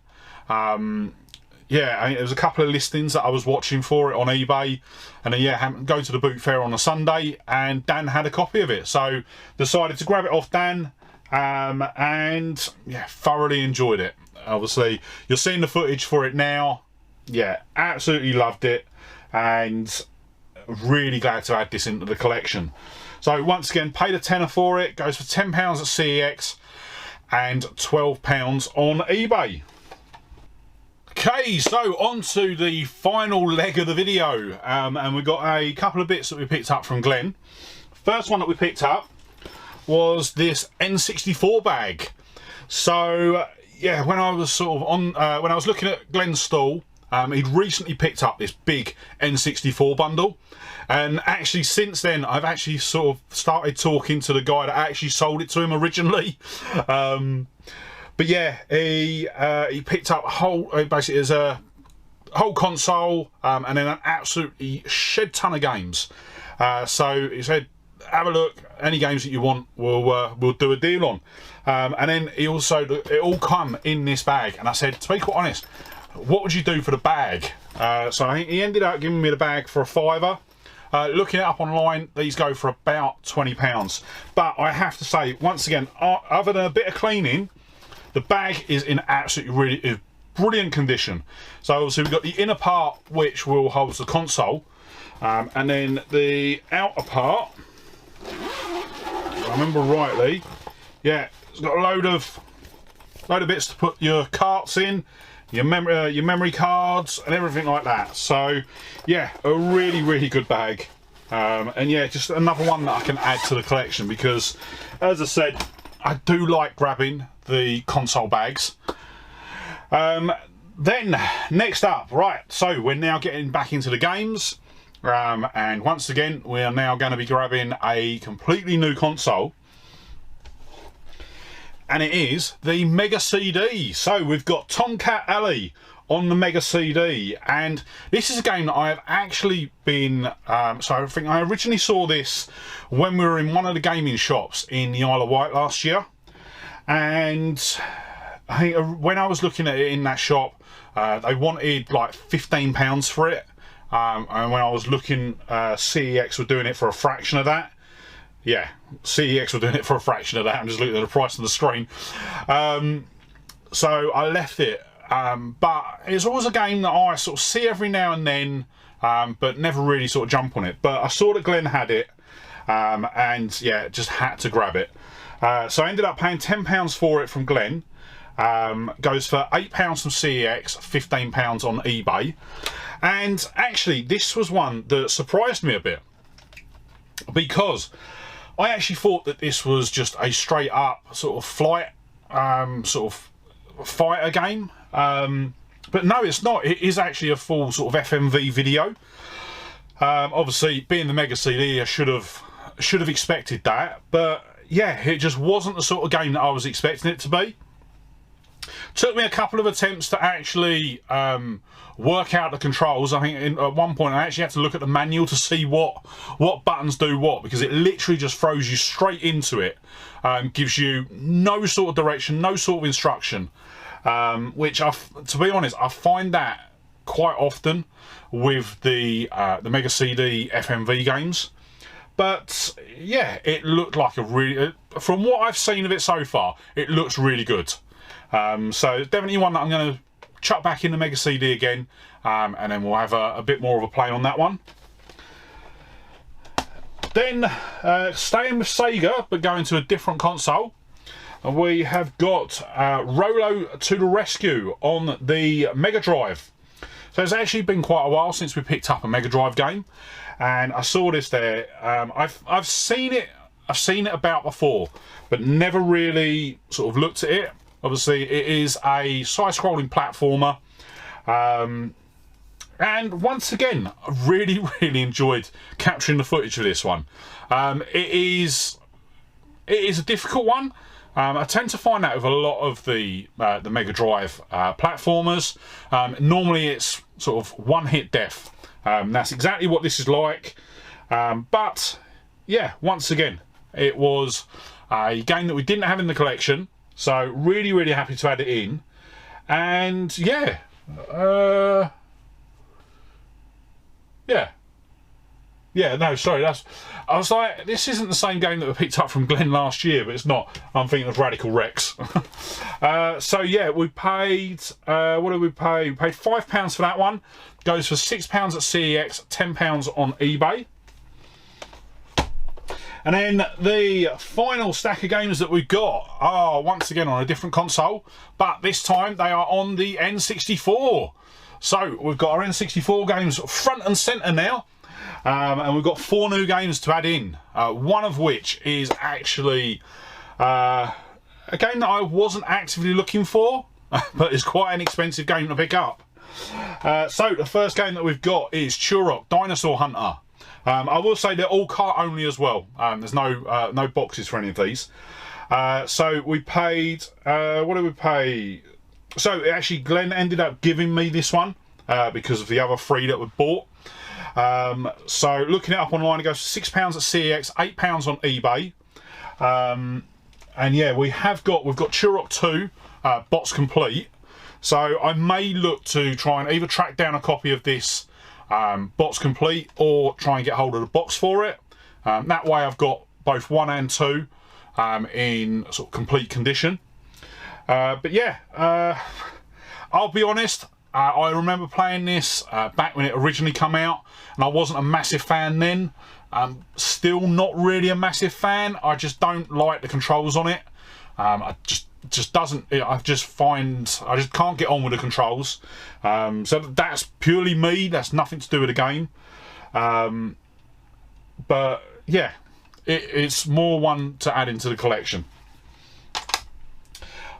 Yeah, I mean, there was a couple of listings that I was watching for it on eBay, and then yeah, go to the boot fair on a Sunday, and Dan had a copy of it, so decided to grab it off Dan, and yeah, thoroughly enjoyed it. Obviously, you're seeing the footage for it now. Yeah, absolutely loved it, and really glad to add this into the collection. So once again, paid a tenner for it. Goes for £10 at CEX and £12 on eBay. Okay, so on to the final leg of the video, and we've got a couple of bits that we picked up from Glenn. First one that we picked up was this N64 bag. So yeah, when I was sort of on, when I was looking at Glenn's stall, he'd recently picked up this big N64 bundle, and actually since then I've actually sort of started talking to the guy that actually sold it to him originally. But yeah, he picked up a whole, basically as a whole console, and then an absolutely shed ton of games. So he said, have a look, any games that you want, we'll do a deal on. And then he also, it all come in this bag, and I said, to be quite honest, what would you do for the bag? So I think he ended up giving me the bag for a £5. Looking it up online, these go for about £20. But I have to say, once again, other than a bit of cleaning, the bag is in absolutely brilliant condition. So obviously we've got the inner part which will hold the console, and then the outer part, if I remember rightly, yeah, it's got a load of bits to put your carts in, your memory cards and everything like that. So yeah, a really good bag, and yeah, just another one that I can add to the collection, because as I said, I do like grabbing the console bags. Then next up, right, so we're now getting back into the games, and once again we are now going to be grabbing a completely new console, and it is the Mega CD. So we've got Tomcat Alley on the Mega CD, and this is a game that I have actually been, so I think I originally saw this when we were in one of the gaming shops in the Isle of Wight last year, and I think when I was looking at it in that shop, they wanted like £15 for it, and when I was looking, CEX were doing it for a fraction of that. Yeah, CEX were doing it for a fraction of that. I'm just looking at the price on the screen. So I left it, but it's always a game that I sort of see every now and then, but never really sort of jump on it. But I saw that Glenn had it, and yeah, just had to grab it. So I ended up paying £10 for it from Glenn. Goes for £8 from CEX, £15 on eBay. And actually, this was one that surprised me a bit, because I actually thought that this was just a straight up sort of flight, sort of fighter game. But no, it's not. It is actually a full sort of FMV video. Obviously, being the Mega CD, I should have expected that. But yeah, it just wasn't the sort of game that I was expecting it to be. Took me a couple of attempts to actually work out the controls. I think at one point I actually had to look at the manual to see what buttons do what, because it literally just throws you straight into it, gives you no sort of direction, no sort of instruction, which to be honest, I find that quite often with the Mega CD FMV games. But yeah, it looked like a really, from what I've seen of it so far, it looks really good. So definitely one that I'm going to chuck back in the Mega CD again, and then we'll have a bit more of a play on that one. Then staying with Sega but going to a different console, we have got Rolo to the Rescue on the Mega Drive. So it's actually been quite a while since we picked up a Mega Drive game, and I saw this there. I've seen it about before, but never really sort of looked at it. Obviously, it is a side-scrolling platformer, and once again, I really enjoyed capturing the footage of this one. It is a difficult one. I tend to find that with a lot of the Mega Drive platformers. Normally, it's sort of one-hit death. That's exactly what this is like. But yeah, once again, it was a game that we didn't have in the collection. So really happy to add it in, and yeah, yeah, Yeah, no, sorry, I was like, this isn't the same game that we picked up from Glenn last year, but it's not. I'm thinking of Radical Rex. So yeah, we paid, what did we pay? We paid £5 for that one. Goes for £6 at CEX, £10 on eBay. And then the final stack of games that we've got are once again on a different console, but this time they are on the N64. So we've got our N64 games front and centre now. And we've got 4 new games to add in, one of which is actually a game that I wasn't actively looking for, but it's quite an expensive game to pick up. So the first game that we've got is Turok Dinosaur Hunter. I will say they're all cart only as well. There's no boxes for any of these. So we paid, what did we pay? So actually Glenn ended up giving me this one because of the other 3 that we bought. So looking it up online, it goes for £6 at CEX, £8 on eBay. And yeah, we've got Turok 2 box complete. So I may look to try and either track down a copy of this box complete or try and get hold of the box for it. That way I've got both 1 and 2 in sort of complete condition. But yeah, I'll be honest, I remember playing this back when it originally came out, and I wasn't a massive fan then. Still not really a massive fan. I just don't like the controls on it. I just can't get on with the controls. So that's purely me. That's nothing to do with the game. But yeah, it's more one to add into the collection.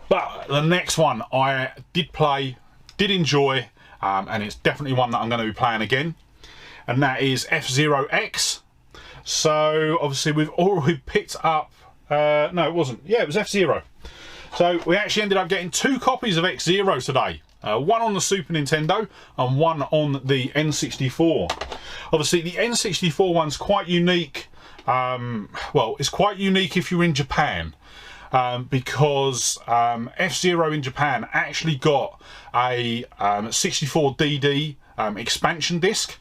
But the next one I did play, did enjoy, and it's definitely one that I'm going to be playing again, and that is F-Zero X. So obviously we've already picked up, no it wasn't, yeah it was F-Zero. So we actually ended up getting 2 copies of X-Zero today. One on the Super Nintendo and one on the N64. Obviously the N64 one's quite unique. Well, it's quite unique if you're in Japan. Because F-Zero in Japan actually got a 64DD expansion disc.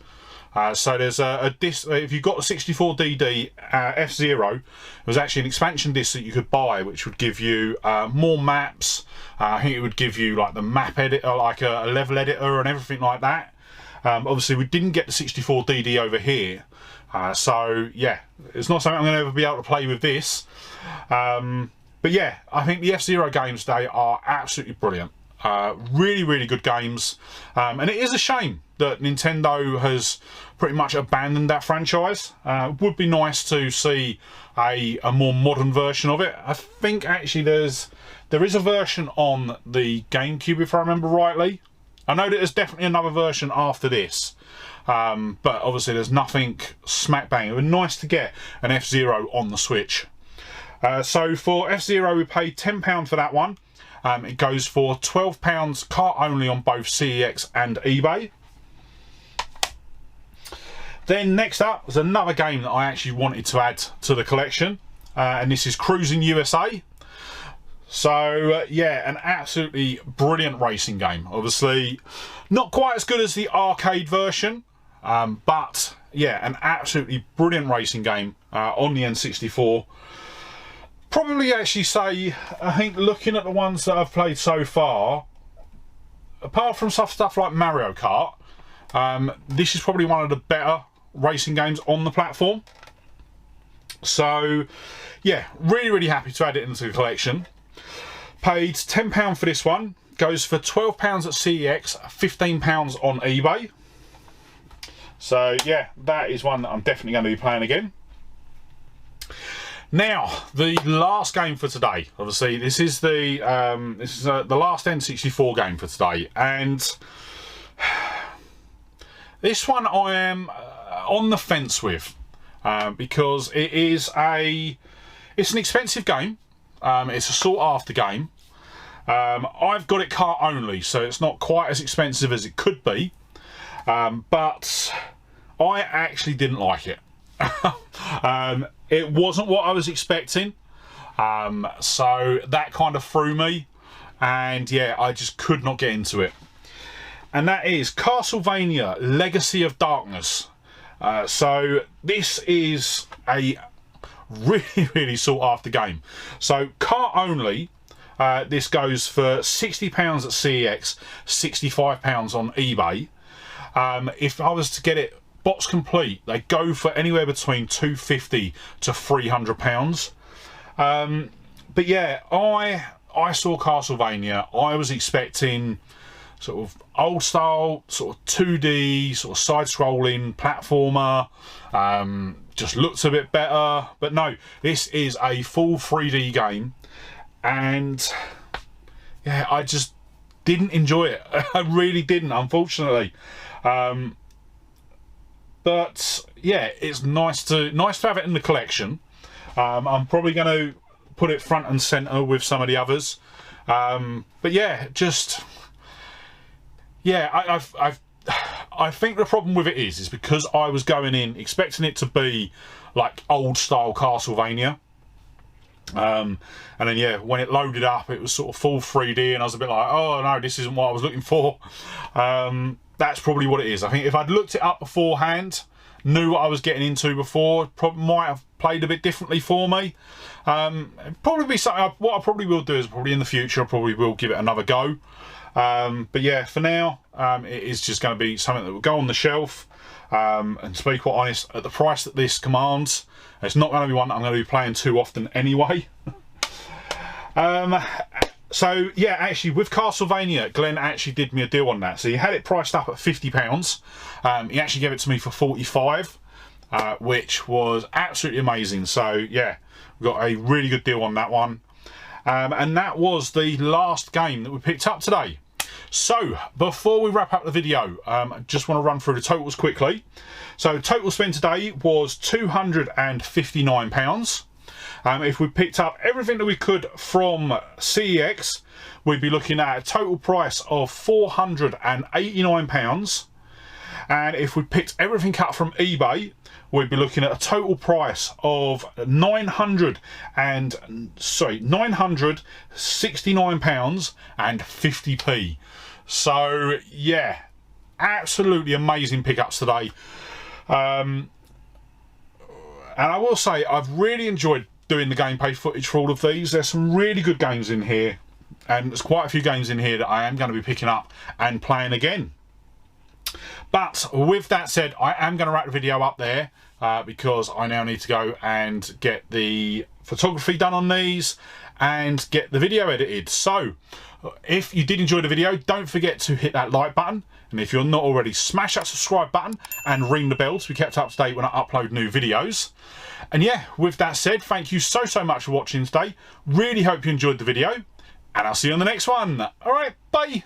So there's a disc, if you've got a 64DD F-Zero, it was actually an expansion disc that you could buy, which would give you more maps. I think it would give you like the map editor, like a level editor and everything like that. Obviously we didn't get the 64DD over here. So yeah, it's not something I'm going to ever be able to play with this. But yeah, I think the F-Zero games today are absolutely brilliant. Really, really good games. And it is a shame that Nintendo has pretty much abandoned that franchise. It would be nice to see a more modern version of it. I think actually there is a version on the GameCube, if I remember rightly. I know that there's definitely another version after this. But obviously there's nothing smack bang. It would be nice to get an F-Zero on the Switch. So for F-Zero we paid £10 for that one. It goes for £12 cart only on both CEX and eBay. Then next up was another game that I actually wanted to add to the collection, and this is Cruising USA. So yeah, an absolutely brilliant racing game. Obviously not quite as good as the arcade version, but yeah, an absolutely brilliant racing game on the N64. Probably actually say, I think looking at the ones that I've played so far, apart from stuff like Mario Kart, this is probably one of the better racing games on the platform. So yeah, really, really happy to add it into the collection. Paid £10 for this one. Goes for £12 at CEX, £15 on eBay. So yeah, that is one that I'm definitely going to be playing again. Now, the last game for today. Obviously, this is the last N64 game for today, and this one I am on the fence with because it's an expensive game. It's a sought after game. I've got it cart only, so it's not quite as expensive as it could be, but I actually didn't like it. It wasn't what I was expecting, so that kind of threw me, and yeah, I just could not get into it. And that is Castlevania Legacy of Darkness. So this is a really sought after game. So cart only, this goes for £60 at CEX, £65 on eBay. If I was to get it box complete, they go for anywhere between £250 to £300. But yeah, I saw Castlevania. I was expecting sort of old style, sort of 2D, sort of side-scrolling platformer. Just looks a bit better, but no, this is a full 3D game, and yeah, I just didn't enjoy it. I really didn't, unfortunately. But yeah, it's nice to have it in the collection. I'm probably going to put it front and center with some of the others. But yeah, I think the problem with it is because I was going in expecting it to be like old style Castlevania. And then yeah, when it loaded up, it was sort of full 3D, and I was a bit like, oh no, this isn't what I was looking for. That's probably what it is. I think if I'd looked it up beforehand, knew what I was getting into before, probably might have played a bit differently for me. Probably be something. What I probably will do is probably in the future, I probably will give it another go. But yeah, for now, it is just going to be something that will go on the shelf. And to be quite honest, at the price that this commands, it's not going to be one that I'm going to be playing too often anyway. So yeah, actually with Castlevania, Glenn actually did me a deal on that. So he had it priced up at £50. He actually gave it to me for 45, which was absolutely amazing. So yeah, we got a really good deal on that one. And that was the last game that we picked up today. So before we wrap up the video, I just want to run through the totals quickly. So total spend today was £259. If we picked up everything that we could from CEX, we'd be looking at a total price of £489. And if we picked everything up from eBay, we'd be looking at a total price of £969.50. So yeah, absolutely amazing pickups today. And I will say I've really enjoyed doing the gameplay footage for all of these. There's some really good games in here, and there's quite a few games in here that I am going to be picking up and playing again. But with that said, I am going to wrap the video up there because I now need to go and get the photography done on these and get the video edited. So if you did enjoy the video, don't forget to hit that like button, and if you're not already, smash that subscribe button and ring the bell to be kept up to date when I upload new videos. And yeah, with that said, thank you so much for watching today. Really hope you enjoyed the video, and I'll see you on the next one. All right, bye.